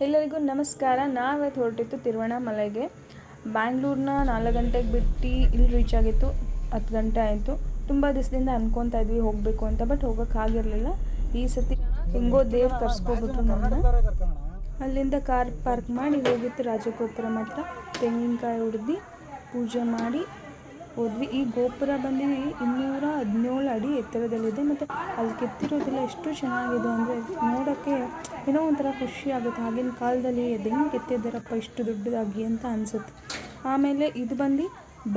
ಎಲ್ಲರಿಗೂ ನಮಸ್ಕಾರ. ನಾವಿವತ್ತು ಹೊರಟಿತ್ತು ತಿರುವಣ್ಣಾಮಲೈಗೆ. ಬ್ಯಾಂಗ್ಳೂರ್ನ 4 ಗಂಟೆಗೆ ಬಿಟ್ಟು ಇಲ್ಲಿ ರೀಚ್ ಆಗಿತ್ತು. 10 ಗಂಟೆ ಆಯಿತು. ತುಂಬ ದಿವಸದಿಂದ ಅನ್ಕೊತಾ ಇದ್ವಿ ಹೋಗಬೇಕು ಅಂತ, ಬಟ್ ಹೋಗೋಕ್ಕಾಗಿರಲಿಲ್ಲ. ಈ ಸತಿ ಹೆಂಗೋ ದೇವ್ರು ಕರ್ಸ್ಕೊಬಿಟ್ರು ನಮ್ಮನ್ನ. ಅಲ್ಲಿಂದ ಕಾರ್ ಪಾರ್ಕ್ ಮಾಡಿ ಹೋಗಿತ್ತು ರಾಜಗೋಪುರ ಹತ್ರ. ತೆಂಗಿನಕಾಯಿ ಹೊಡೆದು ಪೂಜೆ ಮಾಡಿ ಹೋದ್ವಿ. ಈ ಗೋಪುರ ಬಂದು 217 ಅಡಿ ಎತ್ತರದಲ್ಲಿದೆ. ಮತ್ತು ಅಲ್ಲಿ ಕೆತ್ತಿರೋದೆಲ್ಲ ಎಷ್ಟು ಚೆನ್ನಾಗಿದೆ ಅಂದರೆ ನೋಡೋಕ್ಕೆ ಏನೋ ಒಂಥರ ಖುಷಿ ಆಗುತ್ತೆ. ಆಗಿನ ಕಾಲದಲ್ಲಿ ಹೆಂಗೆ ಕೆತ್ತಿದ್ದಾರಪ್ಪ ಇಷ್ಟು ದೊಡ್ಡದಾಗಿ ಅಂತ ಅನಿಸುತ್ತೆ. ಆಮೇಲೆ ಇದು ಬಂದು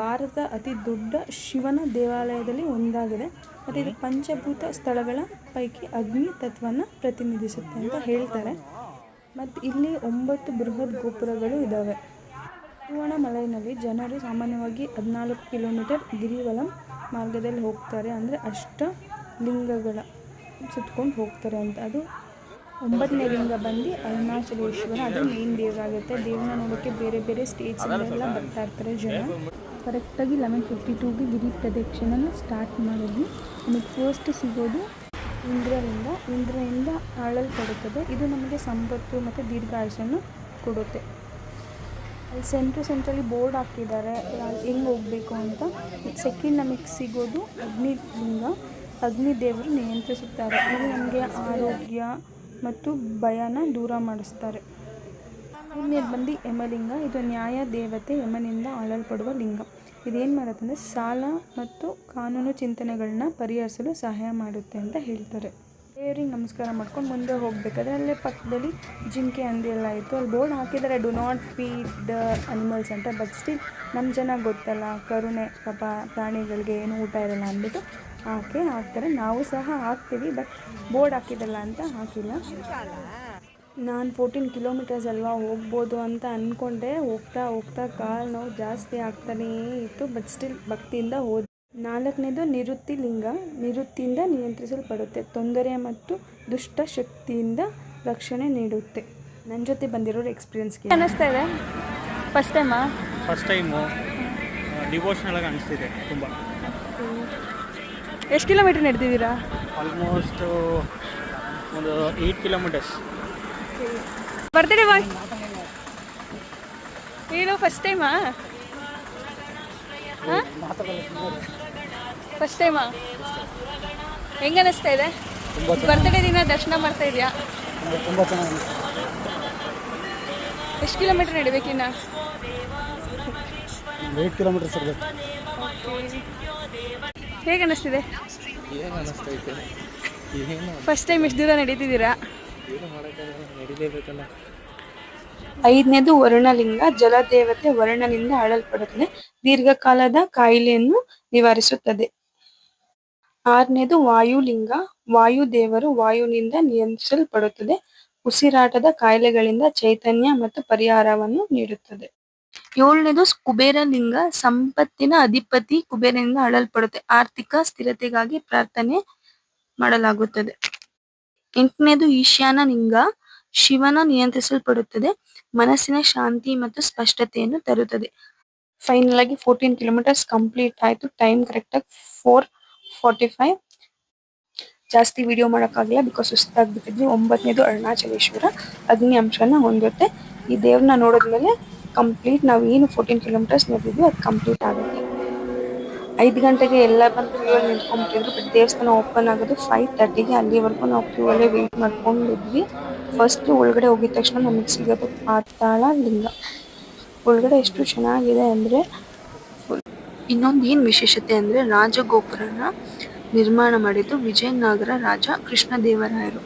ಭಾರತ ಅತಿ ದೊಡ್ಡ ಶಿವನ ದೇವಾಲಯದಲ್ಲಿ ಒಂದಾಗಿದೆ. ಮತ್ತು ಇದು ಪಂಚಭೂತ ಸ್ಥಳಗಳ ಪೈಕಿ ಅಗ್ನಿ ತತ್ವವನ್ನು ಪ್ರತಿನಿಧಿಸುತ್ತೆ ಅಂತ ಹೇಳ್ತಾರೆ. ಮತ್ತು ಇಲ್ಲಿ 9 ಬೃಹತ್ ಗೋಪುರಗಳು ಇದ್ದಾವೆ. ತಿರುವಣ್ಣಾಮಲೈನಲ್ಲಿ ಜನರು ಸಾಮಾನ್ಯವಾಗಿ 14 ಕಿಲೋಮೀಟರ್ ಗಿರಿವಲಂ ಮಾರ್ಗದಲ್ಲಿ ಹೋಗ್ತಾರೆ. ಅಂದರೆ ಅಷ್ಟ ಲಿಂಗಗಳ ಸುತ್ಕೊಂಡು ಹೋಗ್ತಾರೆ ಅಂತ. ಅದು 9ನೇ ಲಿಂಗ ಬಂದು ಅರುಣಾಚಲೇಶ್ವರ. ಅದು ಮೇನ್ ದೇವರಾಗುತ್ತೆ. ದೇವ್ರನ್ನ ನೋಡೋಕ್ಕೆ ಬೇರೆ ಬೇರೆ ಸ್ಟೇಟ್ಸಿಂದೆಲ್ಲ ಬರ್ತಾ ಇರ್ತಾರೆ ಜನ. ಕರೆಕ್ಟಾಗಿ 11:52ಗೆ ಗಿರಿ ಪ್ರದಕ್ಷಿಣೆನ ಸ್ಟಾರ್ಟ್ ಮಾಡಿದ್ವಿ. ನಮಗೆ ಫಸ್ಟ್ ಸಿಗೋದು ಇಂದ್ರಲಿಂಗ. ಇಂದ್ರನಿಂದ ಆಳಲ್ಪಡುತ್ತದೆ. ಇದು ನಮಗೆ ಸಂಪತ್ತು ಮತ್ತು ದೀರ್ಘಾಯುಷನ್ನು ಕೊಡುತ್ತೆ. ಅಲ್ಲಿ ಸೆಂಟ್ರಲ್ಲಿ ಬೋರ್ಡ್ ಹಾಕಿದ್ದಾರೆ ಹೆಂಗೆ ಹೋಗಬೇಕು ಅಂತ. ಸೆಕೆಂಡ್ ನಮಗೆ ಸಿಗೋದು ಅಗ್ನಿಲಿಂಗ. ಅಗ್ನಿದೇವರು ನಿಯಂತ್ರಿಸುತ್ತಾರೆ. ಇದು ನಮಗೆ ಆರೋಗ್ಯ ಮತ್ತು ಭಯನ ದೂರ ಮಾಡಿಸ್ತಾರೆ. ಮೂರನೇದು ಬಂದು ಯಮಲಿಂಗ. ಇದು ನ್ಯಾಯ ದೇವತೆ ಯಮನಿಂದ ಆಳಲ್ಪಡುವ ಲಿಂಗ. ಇದೇನು ಮಾಡುತ್ತಂದರೆ ಸಾಲ ಮತ್ತು ಕಾನೂನು ಚಿಂತನೆಗಳನ್ನ ಪರಿಹರಿಸಲು ಸಹಾಯ ಮಾಡುತ್ತೆ ಅಂತ ಹೇಳ್ತಾರೆ. ದೇವ್ರಿಗೆ ನಮಸ್ಕಾರ ಮಾಡ್ಕೊಂಡು ಮುಂದೆ ಹೋಗಬೇಕಾದ್ರೆ ಅಲ್ಲೇ ಪಕ್ಕದಲ್ಲಿ ಜಿಂಕೆ ಹಂದಿ ಎಲ್ಲ ಇತ್ತು. ಅಲ್ಲಿ ಬೋರ್ಡ್ ಹಾಕಿದ್ದಾರೆ do not feed the animals ಅಂತ. ಬಟ್ ಸ್ಟಿಲ್ ನಮ್ಮ ಜನ ಗೊತ್ತಲ್ಲ, ಕರುಣೆ ಪಾಪ ಪ್ರಾಣಿಗಳಿಗೆ ಏನು ಊಟ ಇರಲ್ಲ ಅಂದ್ಬಿಟ್ಟು ಹಾಕ್ತಾರೆ. ನಾವು ಸಹ ಹಾಕ್ತೀವಿ, ಬಟ್ ಬೋರ್ಡ್ ಹಾಕಿದಲ್ಲ ಅಂತ ಹಾಕಿಲ್ಲ. ನಾನು 14 ಕಿಲೋಮೀಟರ್ಸ್ ಅಲ್ವಾ ಹೋಗ್ಬೋದು ಅಂತ ಅಂದ್ಕೊಂಡೆ. ಹೋಗ್ತಾ ಕಾಲು ನೋವು ಜಾಸ್ತಿ ಆಗ್ತಾನೇ ಇತ್ತು. ಬಟ್ ಸ್ಟಿಲ್ ಭಕ್ತಿಯಿಂದ ಹೋದ. 4ನೇದು ನಿವೃತ್ತಿ ಲಿಂಗ. ನಿವೃತ್ತಿಯಿಂದ ನಿಯಂತ್ರಿಸಲ್ಪಡುತ್ತೆ. ತೊಂದರೆ ಮತ್ತು ದುಷ್ಟ ಶಕ್ತಿಯಿಂದ ರಕ್ಷಣೆ ನೀಡುತ್ತೆ. ನನ್ನ ಜೊತೆ ಬಂದಿರೋರು ಎಕ್ಸ್ಪೀರಿಯನ್ಸ್ ಅನ್ನಿಸ್ತಾ ಇದೆ. ಫಸ್ಟ್ ಟೈಮು ಡಿವೋಷನಲ್ ಆಗಿ ಅನಿಸ್ತಿದೆ ತುಂಬ. ಎಷ್ಟು ಕಿಲೋಮೀಟರ್ ನಡೆದಿದ್ದೀರಾ? ಆಲ್ಮೋಸ್ಟ್ ಒಂದು 8 ಕಿಲೋಮೀಟರ್ಸ್. ಬರ್ತೀರಿ ಬಾಯ್. ಏನು ಫಸ್ಟ್ ಟೈಮಾ? ಫಸ್ಟ್ ಟೈಮಾ? ಹೆಂಗೆ ಅನ್ನಿಸ್ತಾ ಇದೆ? ಬರ್ತಡೇ ದಿನ ದರ್ಶನ ಮಾಡ್ತಾ ಇದೆಯಾ? ತುಂಬ ಚೆನ್ನಾಗಿ. ಎಷ್ಟು ಕಿಲೋಮೀಟರ್ ನಡಿಬೇಕಿನ್ನ? 8 ಕಿಲೋಮೀಟರ್ಸ್ ಇರಬೇಕು. ಹೇಗೆ ಅನ್ನಿಸ್ತಿದೆ? ಫಸ್ಟ್ ಟೈಮ್ ಇಷ್ಟು ದೂರ ನಡೀತಿದ್ದೀರಾ? 5ನೇದು ವರ್ಣಲಿಂಗ. ಜಲದೇವತೆ ವರ್ಣನಿಂದ ಆಳಲ್ಪಡುತ್ತದೆ. ದೀರ್ಘಕಾಲದ ಕಾಯಿಲೆಯನ್ನು ನಿವಾರಿಸುತ್ತದೆ. 6ನೇದು ವಾಯುಲಿಂಗ. ವಾಯುದೇವರು ವಾಯುವಿನಿಂದ ನಿಯಂತ್ರಿಸಲ್ಪಡುತ್ತದೆ. ಉಸಿರಾಟದ ಕಾಯಿಲೆಗಳಿಂದ ಚೈತನ್ಯ ಮತ್ತು ಪರಿಹಾರವನ್ನು ನೀಡುತ್ತದೆ. 7ನೇದು ಕುಬೇರ ಲಿಂಗ. ಸಂಪತ್ತಿನ ಅಧಿಪತಿ ಕುಬೇರನಿಂದ ಆಳಲ್ಪಡುತ್ತೆ. ಆರ್ಥಿಕ ಸ್ಥಿರತೆಗಾಗಿ ಪ್ರಾರ್ಥನೆ ಮಾಡಲಾಗುತ್ತದೆ. 8ನೇದು ಈಶಾನ ಲಿಂಗ. ಶಿವನ ನಿಯಂತ್ರಿಸಲ್ಪಡುತ್ತದೆ. ಮನಸ್ಸಿನ ಶಾಂತಿ ಮತ್ತು ಸ್ಪಷ್ಟತೆಯನ್ನು ತರುತ್ತದೆ. ಫೈನಲ್ ಆಗಿ 14 ಕಿಲೋಮೀಟರ್ಸ್ ಕಂಪ್ಲೀಟ್ ಆಯಿತು. ಟೈಮ್ ಕರೆಕ್ಟಾಗಿ 4:45. ಜಾಸ್ತಿ ವಿಡಿಯೋ ಮಾಡೋಕ್ಕಾಗಲ್ಲ ಬಿಕಾಸ್ ಸುಸ್ತಾಗ್ಬಿಟ್ಟಿದ್ವಿ. 9ನೇದು ಅರುಣಾಚಲೇಶ್ವರ. ಅಗ್ನಿ ಅಂಶನ ಹೊಂದುತ್ತೆ. ಈ ದೇವ್ರನ್ನ ನೋಡಿದ್ಮೇಲೆ ಕಂಪ್ಲೀಟ್ ನಾವು ಏನು 14 ಕಿಲೋಮೀಟರ್ಸ್ ನಡೆದಿದ್ವಿ ಅದು ಕಂಪ್ಲೀಟ್ ಆಗುತ್ತೆ. 5 ಗಂಟೆಗೆ ಎಲ್ಲ ಬಂದು ಕ್ಯೂ ಅಲ್ಲಿ ನಿಂತ್ಕೊಂಡ್ಬಿಟ್ಟಿದ್ರು. ಬಟ್ ದೇವಸ್ಥಾನ ಓಪನ್ ಆಗೋದು 5:30ಗೆ. ಅಲ್ಲಿವರೆಗೂ ನಾವು ಕ್ಯೂ ಅಲ್ಲೇ ವೆಯ್ಟ್ ಮಾಡ್ಕೊಂಡಿದ್ವಿ. ಫಸ್ಟ್ ಒಳಗಡೆ ಹೋಗಿದ ತಕ್ಷಣ ನಮಗೆ ಸಿಗೋದು ಪಾತಾಳ ಲಿಂಗ. ಒಳಗಡೆ ಎಷ್ಟು ಚೆನ್ನಾಗಿದೆ ಅಂದರೆ ಇನ್ನೊಂದು ಏನು ವಿಶೇಷತೆ ಅಂದರೆ ರಾಜಗೋಪುರನ ನಿರ್ಮಾಣ ಮಾಡಿದ್ದು ವಿಜಯನಗರ ರಾಜ ಕೃಷ್ಣದೇವರಾಯರು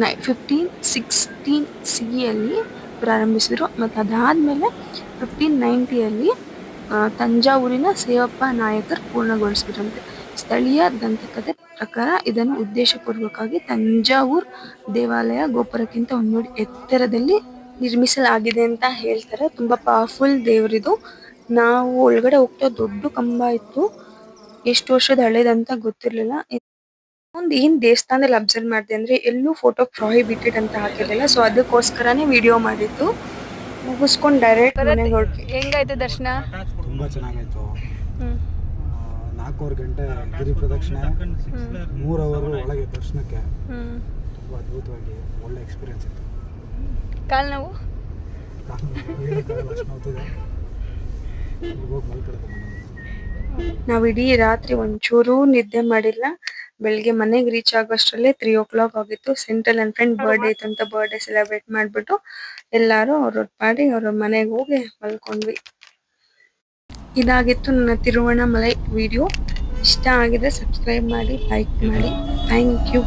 1516 CEಯಲ್ಲಿ ಪ್ರಾರಂಭಿಸಿದರು. ಮತ್ತು ಅದಾದಮೇಲೆ 1590ಯಲ್ಲಿ ತಂಜಾವೂರಿನ ಸೇವಪ್ಪ ನಾಯಕರು ಪೂರ್ಣಗೊಳಿಸಿದ್ರಂತೆ. ಸ್ಥಳೀಯ ದಂತಕಥೆ ಪ್ರಕಾರ ಇದನ್ನು ಉದ್ದೇಶಪೂರ್ವಕವಾಗಿ ತಂಜಾವೂರ್ ದೇವಾಲಯ ಗೋಪುರಕ್ಕಿಂತ 1 ಅಡಿ ಎತ್ತರದಲ್ಲಿ ನಿರ್ಮಿಸಲಾಗಿದೆ ಅಂತ ಹೇಳ್ತಾರೆ. ತುಂಬ ಪವರ್ಫುಲ್ ದೇವರಿದು. ನಾವು ಒಳಗಡೆ ಹೋಗ್ತಾ ದೊಡ್ಡ ಕಂಬ ಇತ್ತು. ಎಷ್ಟು ವರ್ಷದ ಹಳೇದಂತ ಗೊತ್ತಿರಲಿಲ್ಲ. ಒಂದು ಏನು ದೇವಸ್ಥಾನದಲ್ಲಿ ಅಬ್ಸರ್ವ್ ಮಾಡಿದೆ ಅಂದರೆ ಎಲ್ಲೂ ಫೋಟೋ ಪ್ರೊಹಿಬಿಟೆಡ್ ಅಂತ ಹಾಕಿರಲಿಲ್ಲ. ಸೊ ಅದಕ್ಕೋಸ್ಕರನೇ ವಿಡಿಯೋ ಮಾಡಿದ್ದು. ಮುಗಿಸ್ಕೊಂಡು ಡೈರೆಕ್ಟ್ ಮನೆಗೆ ಹೊರಟ್ವಿ. ಹೆಂಗಾಯ್ತು ದರ್ಶನ? ತುಂಬ ಚೆನ್ನಾಗಾಯ್ತು. 4 ಗಂಟೆ ಗಿರಿ ಪ್ರದಕ್ಷಿಣೆ, 3 ಅವರ್ ಒಳಗೆ ದರ್ಶನಕ್ಕೆ. ತುಂಬ ಅದ್ಭುತವಾಗಿ ಒಳ್ಳೆ ಎಕ್ಸ್ಪೀರಿಯನ್ಸ್ ಇತ್ತು. ಕಾಲು ನೋವು ನಾವು ಇಡೀ ರಾತ್ರಿ ಒಂಚೂರು ನಿದ್ದೆ ಮಾಡಿಲ್ಲ. ಬೆಳಿಗ್ಗೆ ಮನೆಗೆ ರೀಚ್ ಆಗೋಷ್ಟರಲ್ಲೇ 3 ಆಗಿತ್ತು. ಸೆಂಟ್ರಲ್ ನನ್ನ ಫ್ರೆಂಡ್ ಬರ್ಡೇ ಇತ್ತು ಅಂತ ಬರ್ಡೇ ಸೆಲೆಬ್ರೇಟ್ ಮಾಡಿಬಿಟ್ಟು ಎಲ್ಲರೂ ಅವ್ರ ಪಾಡಿಗೆ ಅವ್ರ ಮನೆಗೆ ಹೋಗಿ ಮಲ್ಕೊಂಡ್ವಿ. ಇದಾಗಿತ್ತು ನನ್ನ ತಿರುವಣ್ಣಾಮಲೈ ವಿಡಿಯೋ. ಇಷ್ಟ ಆಗಿದ್ರೆ ಸಬ್ಸ್ಕ್ರೈಬ್ ಮಾಡಿ, ಲೈಕ್ ಮಾಡಿ. Thank you.